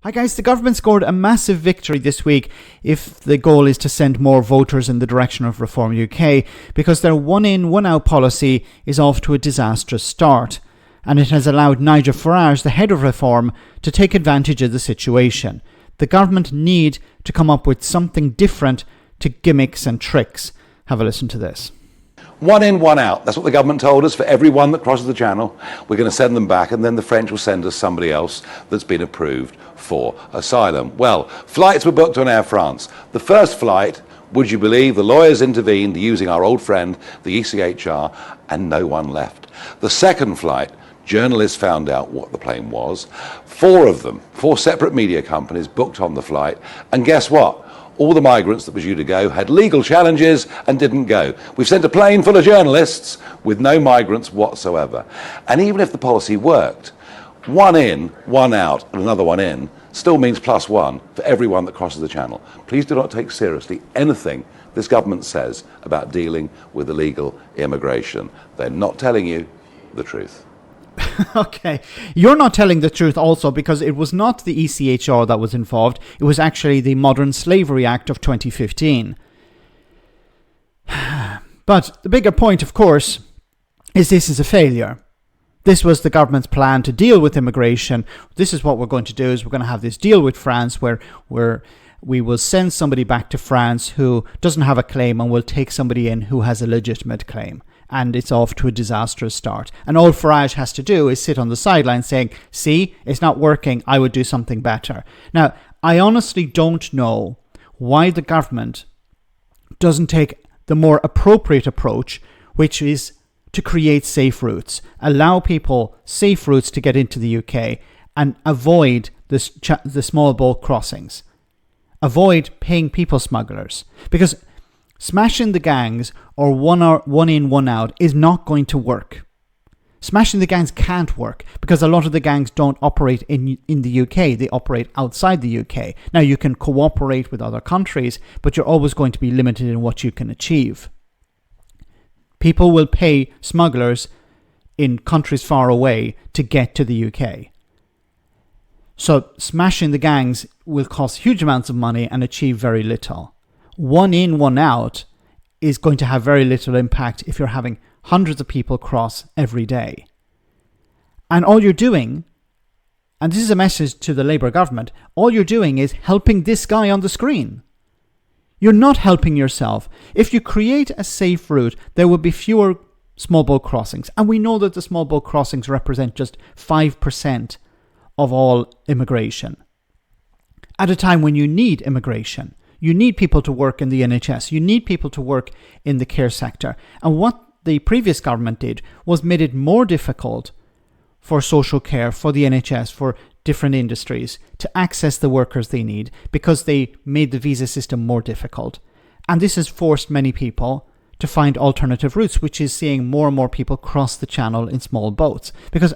Hi guys, the government scored a massive victory this week if the goal is to send more voters in the direction of Reform UK, because their one in, one out policy is off to a disastrous start, and it has allowed Nigel Farage, the head of Reform, to take advantage of the situation. The government need to come up with something different to gimmicks and tricks. Have a listen to this. One in, one out. That's what the government told us. For everyone that crosses the channel, we're going to send them back, and then the French will send us somebody else that's been approved for asylum. Well, flights were booked on Air France. The first flight, would you believe, the lawyers intervened using our old friend, the ECHR, and no one left. The second flight, journalists found out what the plane was. Four of them, four separate media companies booked on the flight, and guess what? All the migrants that were due to go had legal challenges and didn't go. We've sent a plane full of journalists with no migrants whatsoever. And even if the policy worked, one in, one out, and another one in still means +1 for everyone that crosses the channel. Please do not take seriously anything this government says about dealing with illegal immigration. They're not telling you the truth. Okay, you're not telling the truth also, because it was not the ECHR that was involved. It was actually the Modern Slavery Act of 2015. But the bigger point, of course, is this is a failure. This was the government's plan to deal with immigration. This is what we're going to do, is we're going to have this deal with France where we will send somebody back to France who doesn't have a claim, and we'll take somebody in who has a legitimate claim. And it's off to a disastrous start. And all Farage has to do is sit on the sidelines saying, see, it's not working, I would do something better. Now, I honestly don't know why the government doesn't take the more appropriate approach, which is to create safe routes, allow people safe routes to get into the UK, and avoid the small boat crossings. Avoid paying people smugglers. Because smashing the gangs or one in, one out is not going to work. Smashing the gangs can't work because a lot of the gangs don't operate in the UK. They operate outside the UK. Now, you can cooperate with other countries, but you're always going to be limited in what you can achieve. People will pay smugglers in countries far away to get to the UK. So smashing the gangs will cost huge amounts of money and achieve very little. One in, one out is going to have very little impact if you're having hundreds of people cross every day. And all you're doing, and this is a message to the Labour government, all you're doing is helping this guy on the screen. You're not helping yourself. If you create a safe route, there will be fewer small boat crossings. And we know that the small boat crossings represent just 5% of all immigration. At a time when you need immigration, you need people to work in the NHS. You need people to work in the care sector. And what the previous government did was made it more difficult for social care, for the NHS, for different industries to access the workers they need, because they made the visa system more difficult. And this has forced many people to find alternative routes, which is seeing more and more people cross the channel in small boats. Because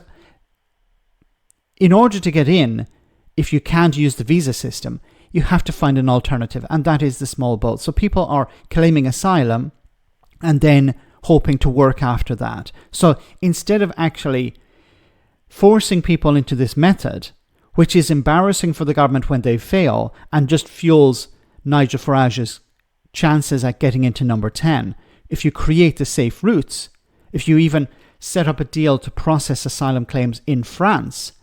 in order to get in, if you can't use the visa system, you have to find an alternative, and that is the small boat. So people are claiming asylum and then hoping to work after that. So instead of actually forcing people into this method, which is embarrassing for the government when they fail and just fuels Nigel Farage's chances at getting into number 10, if you create the safe routes, if you even set up a deal to process asylum claims in France,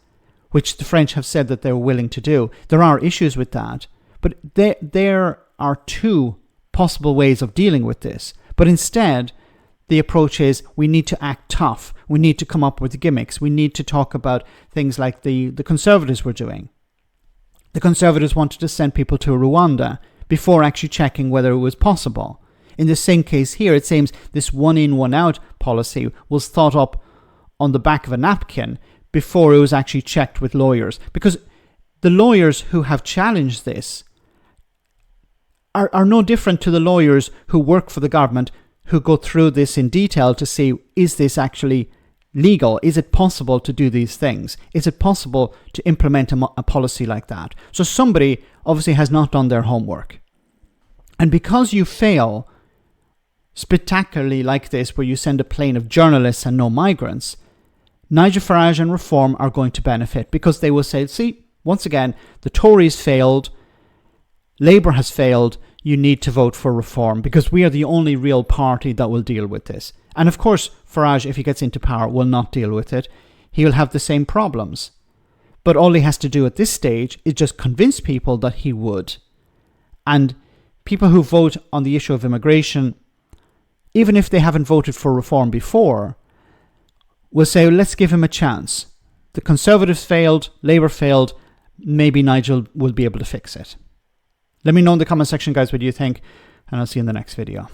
which the French have said that they're willing to do. There are issues with that, but there are two possible ways of dealing with this. But instead, the approach is we need to act tough. We need to come up with gimmicks. We need to talk about things like the Conservatives were doing. The Conservatives wanted to send people to Rwanda before actually checking whether it was possible. In the same case here, it seems this one in, one out policy was thought up on the back of a napkin before it was actually checked with lawyers. Because the lawyers who have challenged this are no different to the lawyers who work for the government, who go through this in detail to see, is this actually legal? Is it possible to do these things? Is it possible to implement a policy like that? So somebody obviously has not done their homework. And because you fail spectacularly like this, where you send a plane of journalists and no migrants, Nigel Farage and Reform are going to benefit, because they will say, see, Once again, the Tories failed, Labour has failed, you need to vote for reform because we are the only real party that will deal with this. And of course, Farage, if he gets into power, will not deal with it. He will have the same problems. But all he has to do at this stage is just convince people that he would. And people who vote on the issue of immigration, even if they haven't voted for reform before, will say, well, let's give him a chance. The Conservatives failed, Labour failed, maybe Nigel will be able to fix it. Let me know in the comment section, guys, what you think, and I'll see you in the next video.